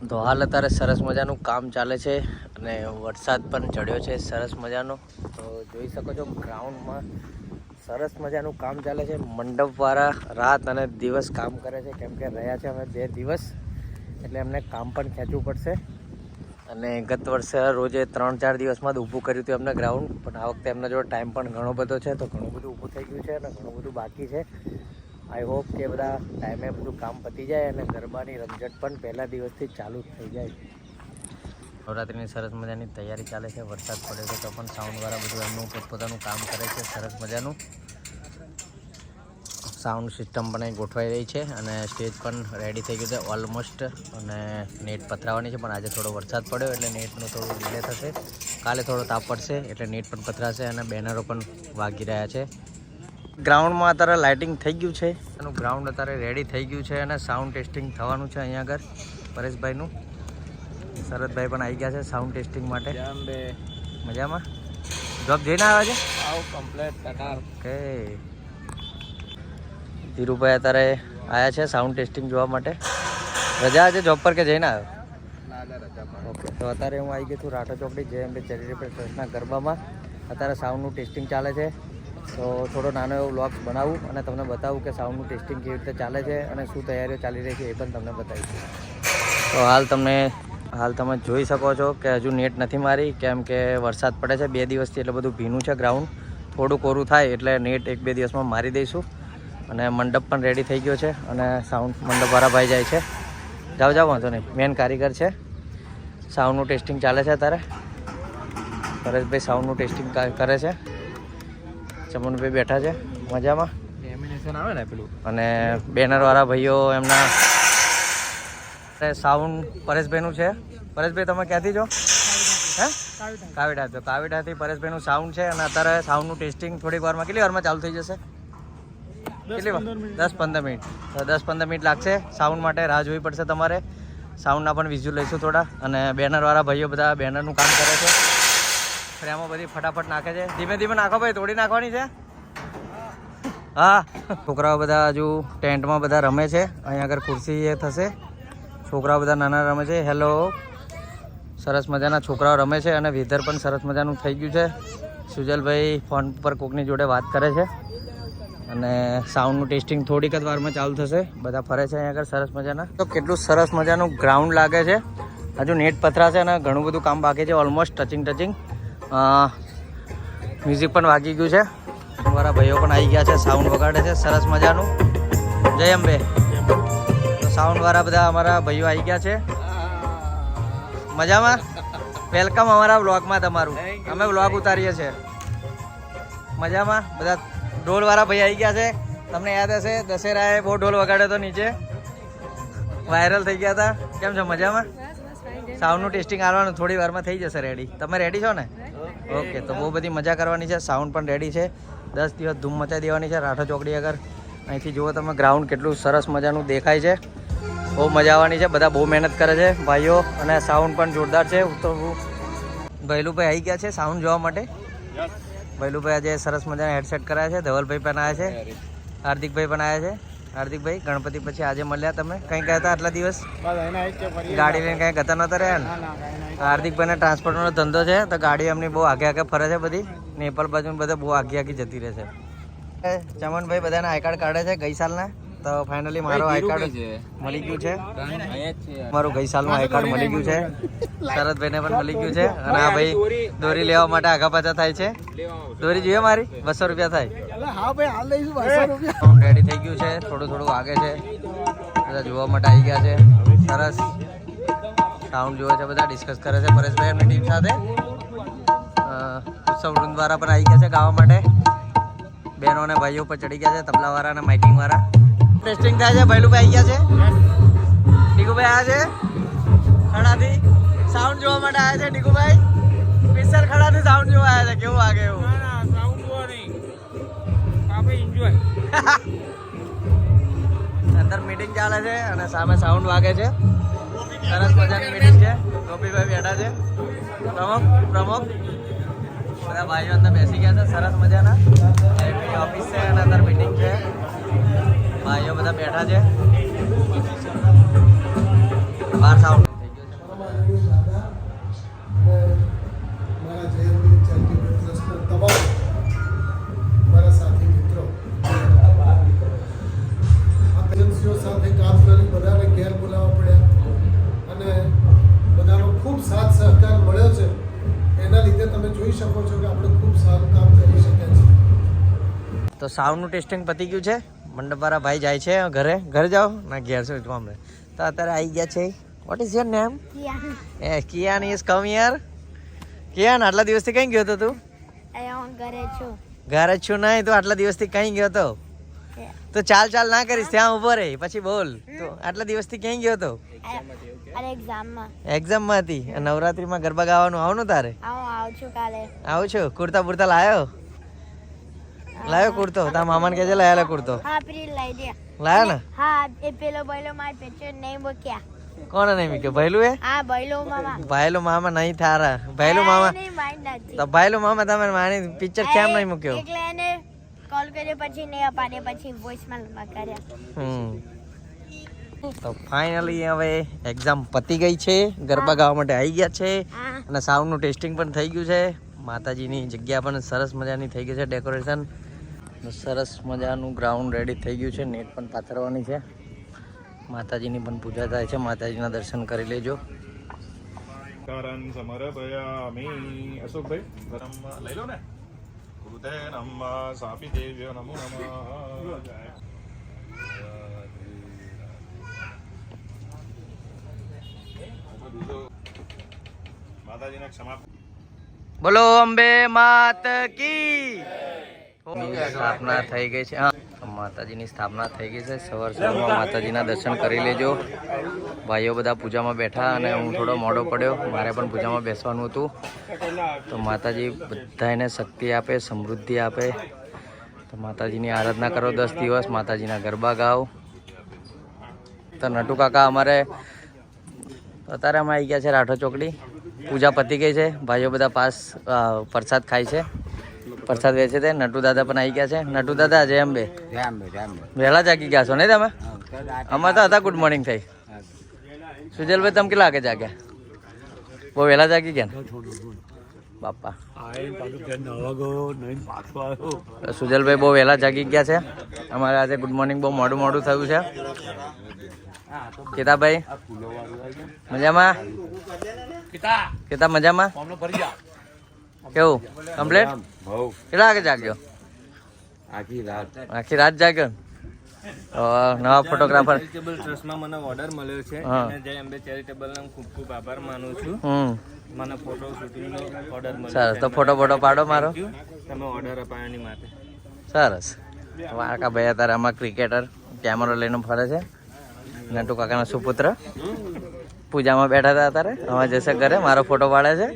તો હાલ અત્યારે સરસ મજાનું કામ ચાલે છે અને વરસાદ પણ ચડ્યો છે સરસ મજાનો. તો જોઈ શકો છો ગ્રાઉન્ડમાં સરસ મજાનું કામ ચાલે છે. મંડપવાળા રાત અને દિવસ કામ કરે છે, કેમ કે રહ્યા છે અમે 2 દિવસ, એટલે એમને કામ પણ ખેંચવું પડશે. અને ગત વર્ષે રોજે 3-4 દિવસમાં જ ઊભું કર્યું હતું એમને ગ્રાઉન્ડ, પણ આ વખતે એમના જોડે ટાઈમ પણ ઘણો બધો છે, તો ઘણું બધું ઊભું થઈ ગયું છે અને ઘણું બધું બાકી છે. આઈ હોપ કે બધા ટાઈમે બધું કામ પતી જાય અને ગરબાની રમઝટ પણ પહેલા દિવસથી ચાલુ થઈ જાય. નવરાત્રિની સરસ મજાની તૈયારી ચાલે છે. વરસાદ પડે છે તો પણ સાઉન્ડવાળા બધું એમનું પોતપોતાનું કામ કરે છે સરસ મજાનું. સાઉન્ડ સિસ્ટમ પણ અહીં ગોઠવાઈ રહી છે અને સ્ટેજ પણ રેડી થઈ ગયું છે ઓલમોસ્ટ. અને નેટ પથરાવાની છે, પણ આજે થોડો વરસાદ પડ્યો એટલે નેટનું થોડું ડિલે થશે. કાલે થોડો તાપ પડશે એટલે નેટ પણ પથરાશે અને બેનરો પણ વાગી રહ્યા છે. ગ્રાઉન્ડમાં અત્યારે લાઇટિંગ થઈ ગયું છે, એનું ગ્રાઉન્ડ અત્યારે રેડી થઈ ગયું છે અને સાઉન્ડ ટેસ્ટિંગ થવાનું છે અહીંયા આગળ પરેશભાઈનું. શરદભાઈ પણ આવી ગયા છે સાઉન્ડ ટેસ્ટિંગ માટે. મજામાં જોબ જઈને આવ્યા છે? ઓકે. ધીરુભાઈ અત્યારે આવ્યા છે સાઉન્ડ ટેસ્ટિંગ જોવા માટે. રજા છે જોબ પર કે જઈને આવ્યો? ઓકે. તો અત્યારે હું આવી ગયો છું રાઠોડ ચોકડી JMB ચેરિટેબલ ટ્રસ્ટના ગરબામાં. અત્યારે સાઉન્ડનું ટેસ્ટિંગ ચાલે છે, તો થોડો નાનો એવો વ્લોગ્સ બનાવું અને તમને બતાવું કે સાઉન્ડનું ટેસ્ટિંગ કેવી રીતે ચાલે છે અને શું તૈયારીઓ ચાલી રહી છે એ પણ તમને બતાવીશું. તો હાલ તમે જોઈ શકો છો કે હજુ નેટ નથી મારી, કેમ કે વરસાદ પડે છે 2 દિવસથી, એટલે બધું ભીનું છે ગ્રાઉન્ડ. થોડું કોરું થાય એટલે નેટ 1-2 દિવસમાં મારી દઈશું. અને મંડપ પણ રેડી થઈ ગયો છે અને સાઉન્ડ મંડપવાળા ભાઈ જાય છે. જાઓ વાંધો નહીં, મેન કારીગર છે. સાઉન્ડનું ટેસ્ટિંગ ચાલે છે અત્યારે. પરેશભાઈ સાઉન્ડનું ટેસ્ટિંગ કરે છે. ચમનભાઈ બેઠા છે મજામાં. લેમિનેશન આવે ને પેલું. અને બેનરવાળા ભાઈઓ એમના સાઉન્ડ પરેશભાઈનું છે. પરેશભાઈ તમે ક્યાંથી છો? હે? કાવીડા. તો કાવીડાથી પરેશભાઈનું સાઉન્ડ છે અને અત્યારે સાઉન્ડનું ટેસ્ટિંગ થોડીક વારમાં, કેટલી વારમાં ચાલુ થઈ જશે? કેટલી વાર? 10-15 મિનિટ. તો 10-15 મિનિટ લાગશે સાઉન્ડ માટે. રાહ જોવી પડશે તમારે. સાઉન્ડના પણ વિઝ્યુઅલ લઈશું થોડા. અને બેનરવાળા ભાઈઓ બધા બેનરનું કામ કરે છે. ફ્રેમો બધી ફટાફટ નાખે છે. ધીમે ધીમે નાખો ભાઈ, તોડી નાખવાની છે. હા, છોકરાઓ બધા હજુ ટેન્ટમાં બધા રમે છે. અહીંયા આગળ ખુરશી એ થશે. છોકરાઓ બધા નાના રમે છે. હેલો, સરસ મજાના છોકરાઓ રમે છે અને વેધર પણ સરસ મજાનું થઈ ગયું છે. સુજલભાઈ ફોન પર કોકની જોડે વાત કરે છે અને સાઉન્ડનું ટેસ્ટિંગ થોડીક જ વારમાં ચાલુ થશે. બધા ફરે છે અહીંયા આગળ સરસ મજાના. તો કેટલું સરસ મજાનું ગ્રાઉન્ડ લાગે છે. હજુ નેટ પથરાશે અને ઘણું બધું કામ બાકી છે. Almost touching. મ્યુઝિક પણ વાગી ગયું છે. મારા ભાઈઓ પણ આવી ગયા છે, સાઉન્ડ વગાડે છે સરસ મજાનું. જય અંબે. તો સાઉન્ડવાળા બધા અમારા ભાઈઓ આવી ગયા છે. મજામાં? વેલકમ અમારા વ્લોગમાં તમારું. અમે વ્લોગ ઉતારીએ છીએ. મજામાં? બધા ઢોલવાળા ભાઈ આવી ગયા છે. તમને યાદ હશે દશેરાએ બહુ ઢોલ વગાડ્યો હતો નીચે, વાયરલ થઈ ગયા હતા. કેમ છો? મજામાં? સાઉન્ડનું ટેસ્ટિંગ આવવાનું થોડી વારમાં થઈ જશે રેડી. તમે રેડી છો ને? ઓકે. તો બહુ બધી મજા કરવાની છે. સાઉન્ડ પણ રેડી છે. 10 દિવસ ધૂમ મચાવી દેવાની છે રાઠોડ ચોકડી આગળ. અહીંથી જુઓ તમે ગ્રાઉન્ડ કેટલું સરસ મજાનું દેખાય છે. બહુ મજા આવવાની છે. બધા બહુ મહેનત કરે છે ભાઈઓ અને સાઉન્ડ પણ જોરદાર છે. તો ભૈલુભાઈ આવી ગયા છે સાઉન્ડ જોવા માટે. ભૈલુભાઈ આજે સરસ મજાના હેડસેટ કરાયા છે. ધવલભાઈ પણ આવ્યા છે. હાર્દિકભાઈ પણ આવ્યા છે. હાર્દિકભાઈ, ગણપતિ પછી આજે મળ્યા તમે. કંઈ ગયા હતા આટલા દિવસ? ગાડી લઈને કંઈ ગતા નતા રહ્યા ને? હાર્દિકભાઈને ટ્રાન્સપોર્ટનો ધંધો છે, તો ગાડી એમની બહુ આગે ફરે છે બધી. નેપાળ બાજુ બધા બહુ આગે જતી રહે છે. ચમનભાઈ બધાના આઈ કાર્ડ કાઢે છે ગઈ સાલના. તો ફાઇનલી મારો આઈ કાર્ડ મળી ગયું છે. મારું ગઈ સાલનું આઈ કાર્ડ મળી ગયું છે. શરદભાઈને પણ મળી ગયું છે. અને આ ભાઈ દોરી લેવા માટે આગા પાછા થાય છે. દોરી જોઈએ મારી? 200 રૂપિયા થાય. રેડી થઈ ગયું છે. થોડું આગે છે. બધા જોવા માટે આવી ગયા છે. સરસ સાઉન્ડ જોવે છે. બધા ડિસ્કસ કરે છે પરેશભાઈ એમની ટીમ સાથે. ઉત્સવ વૃંદવાળા પણ આવી ગયા છે ગાવા માટે. બહેનો અને ભાઈઓ પર ચડી ગયા છે, તબલાવાળા અને માઇકિંગવાળા. ટેસ્ટિંગ થાય છે. ભૈલુભાઈ આવી ગયા છે. ડીકુભાઈ આવ્યા છે ખડાથી સાઉન્ડ જોવા માટે. આવ્યા છે ડીકુભાઈ સ્પેશિયલ ખડાથી સાઉન્ડ જોવા આવ્યા છે. કેવું વાગે એવું? અંદર મીટિંગ ચાલે છે અને સામે સાઉન્ડ વાગે છે. સરસ મજાની મીટિંગ છે. ગોપીભાઈ બેઠા છે. પ્રમુખ બધા ભાઈઓ અંદર બેસી ગયા છે સરસ મજાના. ઓફિસ છે અને અંદર મીટિંગ છે. ભાઈઓ બધા બેઠા છે. બહાર સાઉન્ડ થઈ શકો છો કે આપણે ખૂબ સારું કામ કરી શક્યા છીએ. તો સાઉન્ડનું ટેસ્ટિંગ પતી ગયું છે. મંડપવાળા ભાઈ જાય છે ઘરે જાઓ ના ઘેર છે અમને તો અત્યારે આવી ગયા છે. What is your name? એ Kiyan is come here. Kiyan આટલા દિવસથી કઈ ગયો હતો તું? ઘરે જ છું નહીં તો આટલા દિવસથી કઈ ગયો હતો? તો ચાલ ના કરીશ ત્યાં ઉભો રહે પછી બોલ. તો આટલા દિવસથી ક્યાં ગયો હતો? એક્ઝામમાં હતી. નવરાત્રીમાં ગરબા ગાવાનું આવવાનું તારે? આવું છું. કુર્તા બુર્તા લાયો કુર્તો? તારા મામાને કહેજે લાયા કુર્તો. લાયા ને? કોને નહીં મૂક્યો? ભૈલું એ? ભાઈલો મામા નહીં થારા. ભાઈલો મામા તમે માની પિક્ચર કેમ નહીં મૂક્યો? કોલ કર્યો પછી નહીં અપાડે પછી વોઇસમેલમાં કર્યા. તો ફાઇનલી હવે એક્ઝામ પતી ગઈ છે. ગરબા ગાવા માટે આવી ગયા છે અને સાઉન્ડનું ટેસ્ટિંગ પણ થઈ ગયું છે. માતાજીની જગ્યા પણ સરસ મજાની થઈ ગઈ છે. ડેકોરેશન સરસ મજાનું ગ્રાઉન્ડ રેડી થઈ ગયું છે. નેટ પણ પાથરવાની છે. માતાજીની પણ પૂજા થાય છે. માતાજીના દર્શન કરી લેજો. સમર્પયામિ. અશોકભાઈ ગરમ લઈ લો ને. ગુરુતે નમઃ સાપી દેવ્યો નમો નમઃ. માતાજીને ક્ષમા. બોલો અંબે માત કી. સ્થાપના થઈ ગઈ છે. માતાજીની સ્થાપના થઈ ગઈ છે. સવારમાં માતાજીના દર્શન કરી લેજો. ભાઈઓ બધા પૂજામાં બેઠા અને હું થોડો મોડો પડ્યો. મારે પણ પૂજામાં બેસવાનું હતું. તો માતાજી બધાને શક્તિ આપે, સમૃદ્ધિ આપે. તો માતાજીની આરાધના કરો 10 દિવસ. માતાજીના ગરબા ગાઓ. તો નટુ કાકા અમારે અત્યારે અમે આવી ગયા છે રાઠોડ ચોકડી. પૂજા પતી ગઈ છે. ભાઈઓ બધા પ્રસાદ ખાય છે. પ્રસાદ વેચે છે. નટુ દાદા પણ આવી ગયા છે. નટુ દાદા જય અંબે. વહેલા જાગી ગયા છો નહીં તમે? અમારે તો હતા ગુડ મોર્નિંગ થઈ. સુજલભાઈ તમે કેટલા વાગે જાગ્યા? બહુ વહેલા જાગી ગયા ને બાપા? સુજલભાઈ બહુ વહેલા જાગી ગયા છે. અમારે આજે ગુડ મોર્નિંગ બહુ મોડું થયું છે. કેતાભાઈ મજામાં? કેતા મજામાં? કેવું કમ્પ્લેટ? કેટલા વાગે જાગ્યો? આખી રાત જાગ્યો. નવા ફોટોગ્રાફર ટ્રસ્ટમાં મને ઓર્ડર મળ્યો છે. જય અંબે ચેરિટેબલનો ખૂબ ખૂબ આભાર માનું છું. મને ફોટો શૂટિંગનો ઓર્ડર મળ્યો. સરસ. તો ફોટો પાડો મારો. તમે ઓર્ડર અપાયાની માટે. સરસ. વાળકા ભાઈ અત્યારે આમાં ક્રિકેટર કેમેરો લઈને ફરે છે. નટુ કાકાના સુપુત્ર પૂજામાં બેઠા હતા અત્યારે. હવે જશે ઘરે. મારો ફોટો પાડે છે.